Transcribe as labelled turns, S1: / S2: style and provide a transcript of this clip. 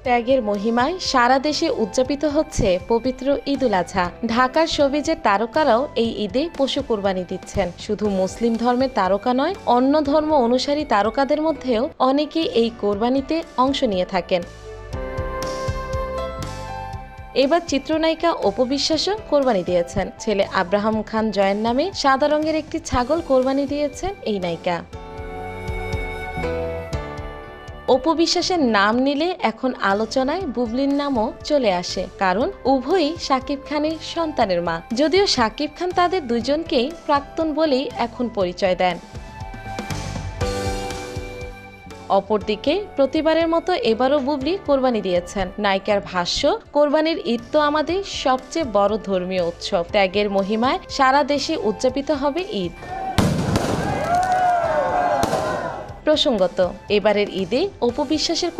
S1: ত্যাগের মহিমায় সারা দেশে উদযাপিত হচ্ছে পবিত্র ঈদুল আজহা। ঢাকার শোবিজের তারকারাও এই ঈদে পশু কোরবানি দিচ্ছেন। শুধু মুসলিম ধর্মের তারকা নয়, অন্য ধর্ম অনুসারী তারকাদের মধ্যেও অনেকেই এই কোরবানিতে অংশ নিয়ে থাকেন। এবার চিত্রনায়িকা অপু বিশ্বাসও কোরবানি দিয়েছেন। ছেলে আব্রাহাম খান জয়ের নামে সাদা রঙের একটি ছাগল কোরবানি দিয়েছেন এই নায়িকা। অপু বিশ্বাসের নাম নিলে এখন আলোচনায় বুবলির নামও চলে আসে, কারণ উভয়ই শাকিব খানের সন্তানের মা। যদিও শাকিব খান তাদের দুজনকেই প্রাক্তন বলেই এখন পরিচয় দেন। অপরদিকে প্রতিবারের মতো এবারও বুবলি কোরবানি দিয়েছেন। নায়িকার ভাষ্য, কোরবানির ঈদ তো আমাদের সবচেয়ে বড় ধর্মীয় উৎসব। ত্যাগের মহিমায় সারা দেশে উদযাপিত হবে ঈদ। প্রসঙ্গত, এবারের ঈদে অপু বিশ্বাসের